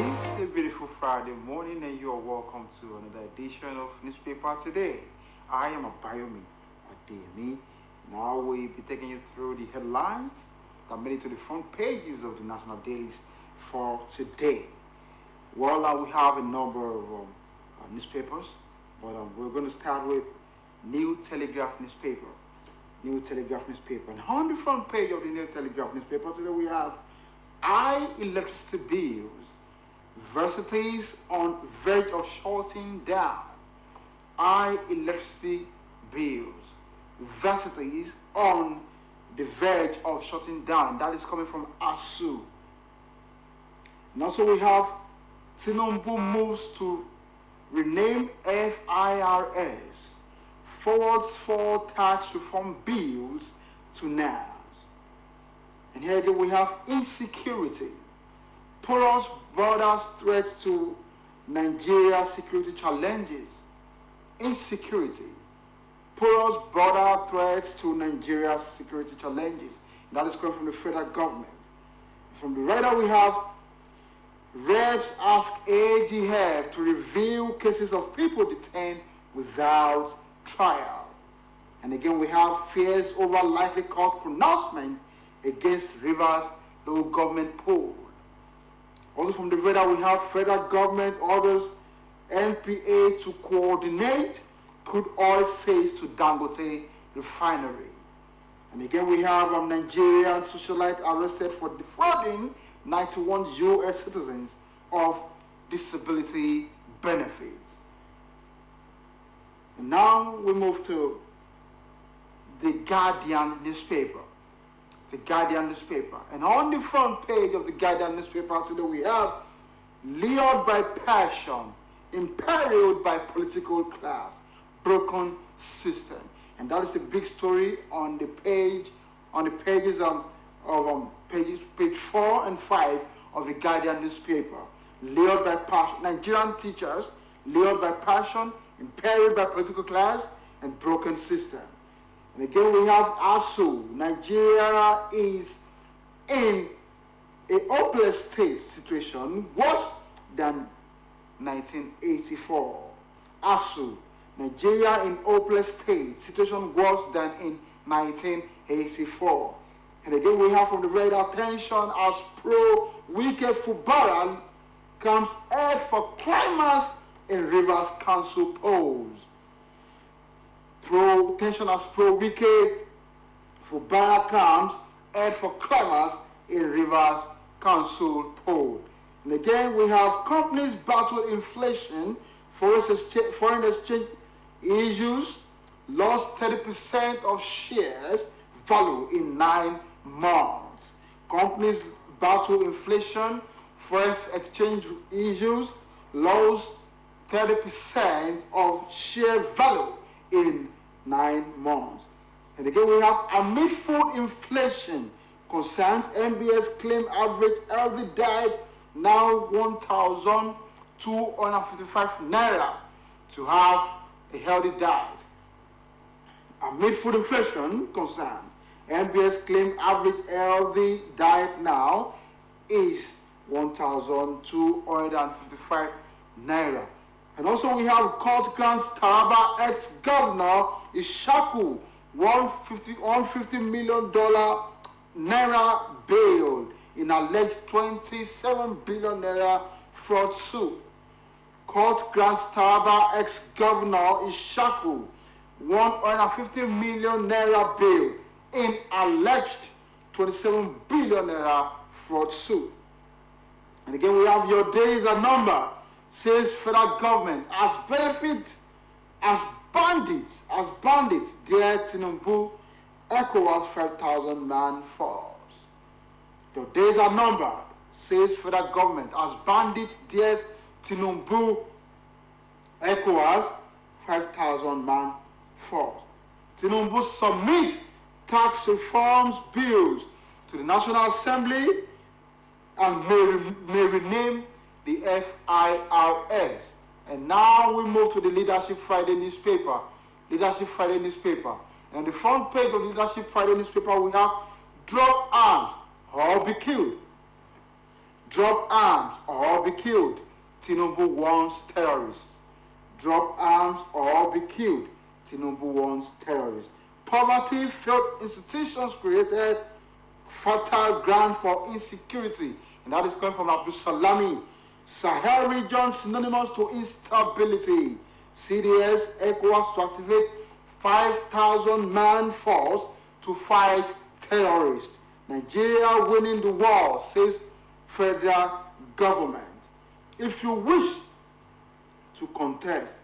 It's a beautiful Friday morning and you are welcome to another edition of Newspaper Today. I am Abayomi Ademi. Now we'll be taking you through the headlines that made it to the front pages of the national dailies for today. Well, we have a number of newspapers, but we're going to start with New Telegraph newspaper. New Telegraph newspaper. And on the front page of the New Telegraph newspaper today we have high electricity bills. Universities on verge of shutting down. High electricity bills. Universities on the verge of shutting down. That is coming from Osun. And also we have Tinubu moves to rename FIRS. Forwards for tax reform bills to NAS. And here again we have insecurity. Porous borders threats to Nigeria's security challenges. Insecurity. Porous border threats to Nigeria's security challenges. And that is coming from the federal government. From the radar we have reps ask AGF to review cases of people detained without trial. And again we have fears over likely court pronouncement against Rivers local government poll. Also from the radar we have federal government orders NPA to coordinate crude oil sales to Dangote refinery. And again we have Nigerian socialite arrested for defrauding 91 US citizens of disability benefits. And now we move to the Guardian newspaper. The Guardian newspaper. And on the front page of the Guardian newspaper today we have lured by passion, imperiled by political class, broken system. And that is a big story on the page, on the pages page 4 and 5 of the Guardian newspaper. Lured by passion. Nigerian teachers lured by passion, imperiled by political class, and broken system. And again we have ASU. Nigeria is in a hopeless state situation worse than 1984. ASU. Nigeria in hopeless state situation worse than in 1984. And again we have from the radar tension as pro-wicked Fubara comes ahead for climbers in Rivers Council polls. Tension as pro-wicked Fubara comes ahead for climbers in Rivers Council poll. And again we have companies battle inflation, foreign exchange issues, lost 30% of shares value in 9 months. Companies battle inflation, foreign exchange issues, lost 30% of share value in 9 months. And again we have amid food inflation concerns, MBS claim average healthy diet now 1,255 naira to have a healthy diet. Amid food inflation concerns, MBS claim average healthy diet now is 1,255 naira. And also we have court grants Taraba ex-governor Ishaku $150 million naira bail in alleged 27 billion naira fraud suit. Court grants Taraba ex-governor Ishaku $150 million naira bail in alleged 27 billion naira fraud suit. And again we have your days are numbered, says federal government as benefit, as bandits, dear Tinubu, ECOWAS 5,000 man force. Your days are numbered, says federal government as bandits, dear Tinubu, ECOWAS 5,000 man force. Tinubu submit tax reforms bills to the National Assembly and may rename the FIRS. And now we move to the Leadership Friday newspaper. Leadership Friday newspaper. And on the front page of the Leadership Friday newspaper we have drop arms or be killed. Drop arms or be killed. Tinubu warns terrorists. Drop arms or be killed. Tinubu warns terrorists. Poverty, failed institutions created fertile ground for insecurity. And that is coming from Abdul Salami. Sahel region synonymous to instability. CDS ECOWAS to activate 5,000 man force to fight terrorists. Nigeria winning the war, says federal government. If you wish to contest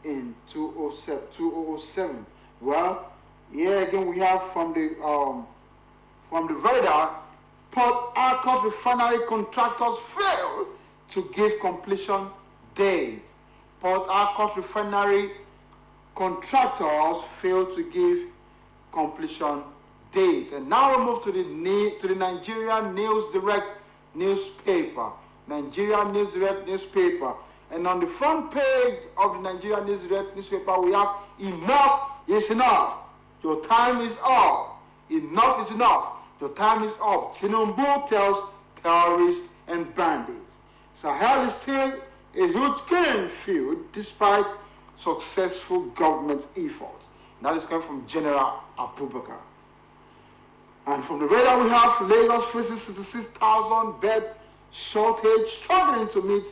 in 2007, well, here again we have from the radar, Port Harcourt refinery contractors fail to give completion date. Port Harcourt refinery contractors fail to give completion date. And now we move to the Nigerian News Direct newspaper. Nigerian News Direct newspaper. And on the front page of the Nigerian News Direct newspaper, we have enough is enough. Your time is up. Enough is enough. Your time is up. Tinubu tells terrorists and bandits. Sahel is still a huge game field despite successful government efforts. And that is coming from General Abubakar. And from the radar we have Lagos faces 66,000 bed shortage, struggling to meet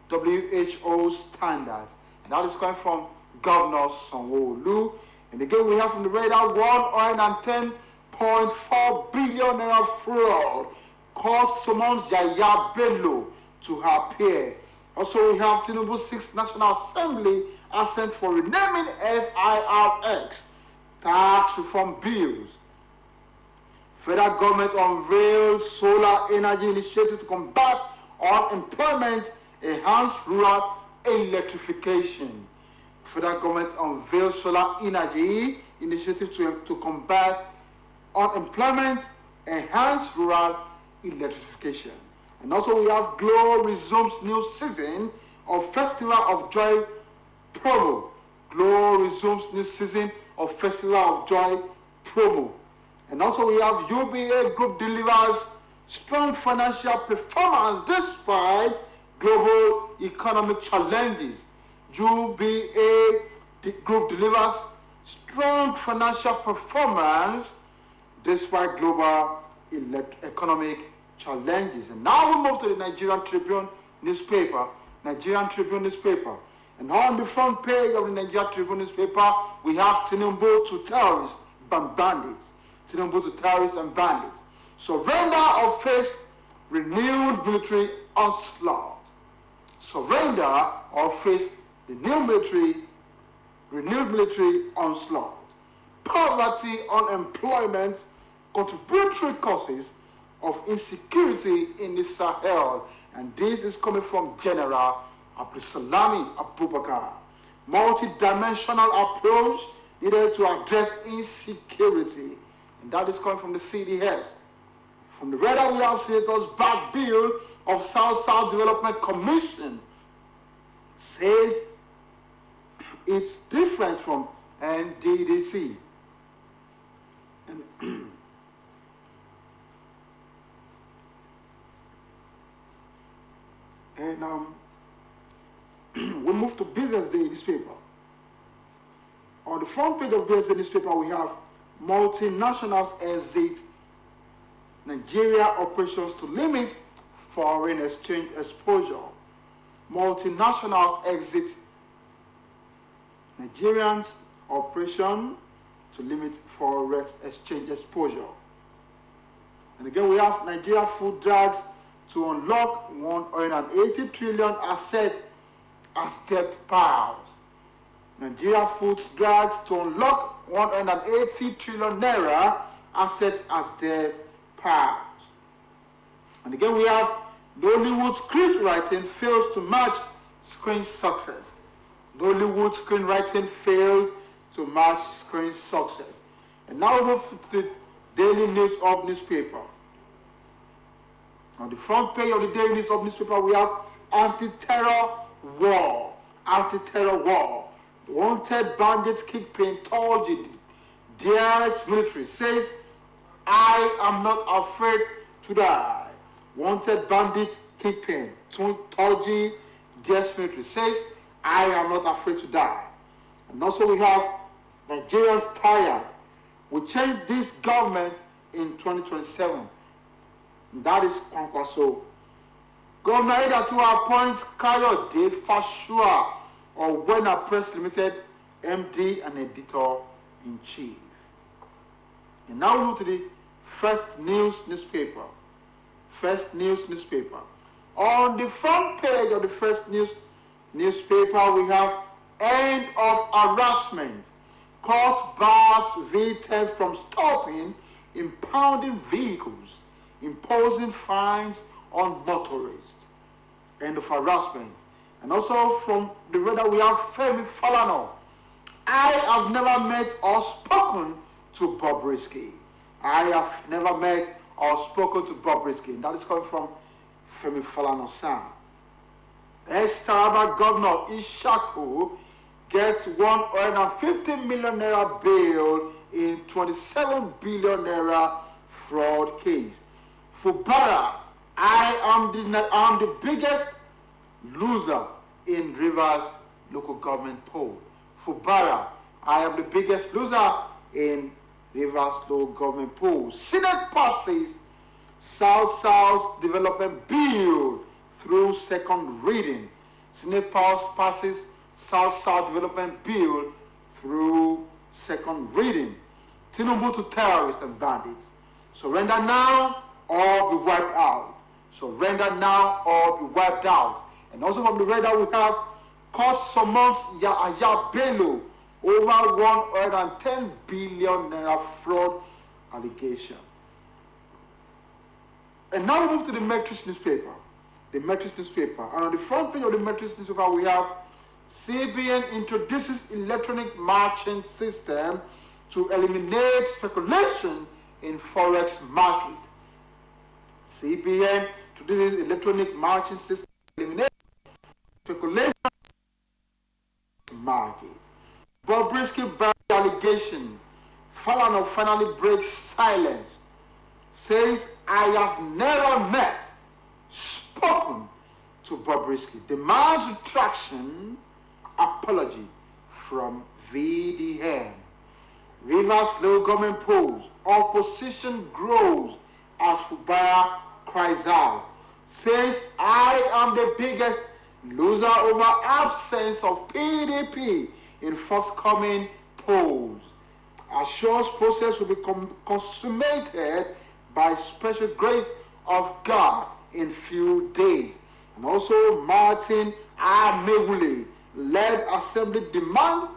WHO standards. And that is coming from Governor Sanwo-Olu. And again we have from the radar 110.4 billion naira fraud. Court summons Yaya Bello to appear. Also we have Tinubu 6th National Assembly assent for renaming FIRX. Tax reform bills. Federal government unveils solar energy initiative to combat unemployment, enhance rural electrification. Federal government unveils solar energy initiative to combat unemployment, enhance rural electrification. And also we have Glow resumes new season of Festival of Joy promo. Glow resumes new season of Festival of Joy promo. And also we have UBA Group delivers strong financial performance despite global economic challenges. UBA Group delivers strong financial performance despite global economic challenges. And now we move to the Nigerian Tribune newspaper. Nigerian Tribune newspaper. And on the front page of the Nigerian Tribune newspaper, we have Tinubu to terrorists and bandits. Tinubu to terrorists and bandits. Surrender or face renewed military onslaught. Surrender or face the renewed military onslaught. Poverty, unemployment, contributory causes of insecurity in the Sahel. And this is coming from General Abdulsalami Abubakar. Multi-dimensional approach needed to address insecurity. And that is coming from the CDS. From the radar we have Senators back bill of South-South Development Commission. Says it's different from NDDC. And we move to Business Day newspaper. On the front page of Business Day newspaper, we have multinationals exit Nigeria operations to limit foreign exchange exposure. Multinationals exit Nigerians operation to limit foreign exchange exposure. And again, we have Nigeria food drugs to unlock 180 trillion asset as debt piles. Nigeria food drugs to unlock 180 trillion naira assets as debt piles. And again, we have Nollywood screenwriting fails to match screen success. Nollywood screenwriting failed to match screen success. And now we move to the Daily News Up newspaper. On the front page of the Daily News Up newspaper, we have anti-terror war. Anti-terror war. Wanted bandits kickpin Torji Diaz military says, I am not afraid to die. wanted bandit kingpin Toji DS military says, I am not afraid to die. And also we have Nigerians tired. We change this government in 2027. And that is Kwankwaso. Governor Edatiwa appoints Kayode Fashua or Wena Press Limited MD and editor-in-chief. And now we move to the First News newspaper. First News newspaper. On the front page of the First News newspaper, we have end of harassment. Court bars V10 from stopping impounding vehicles, imposing fines on motorists. End of harassment. And also from the radar, we have Femi Falana. I have never met or spoken to Bobrisky. I have never met or spoken to Bobrisky. And that is coming from Femi Falana-san. Ex-Taraba Governor Ishaku gets 150 million naira bail in 27 billion naira fraud case. Fubara, I am the biggest loser in Rivers local government poll. Fubara, I am the biggest loser in Rivers local government poll. Senate passes South-South Development Bill through second reading. Senate passes South-South Development Bill through second reading. Tinubu to terrorists and bandits. Surrender now or be wiped out. Surrender now or be wiped out. And also from the radar we have court summons Yahya Bello over 110 billion naira fraud allegation. And now we move to the Matrix newspaper. The Matrix newspaper. And on the front page of the Matrix newspaper we have CBN introduces electronic matching system to eliminate speculation in forex market. CBN introduces electronic matching system to eliminate speculation in market. Bobrisky buried allegation. Falana finally breaks silence. Says, I have never met, spoken to Bobrisky. Demands retraction, apology from VDM. Rivers local government polls. Opposition grows as Fubara cries out. Says, I am the biggest loser over absence of PDP in forthcoming polls. Assures process will be consummated by special grace of God in few days. And also Martin Amewule led assembly demand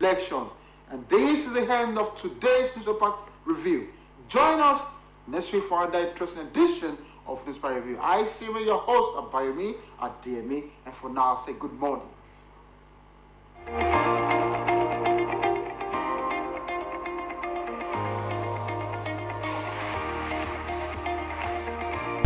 elections. And this is the end of today's newspaper review. Join us next week for another interesting edition of Newspaper Review. I see your host, Abayomi Adeyemi, and for now, say good morning.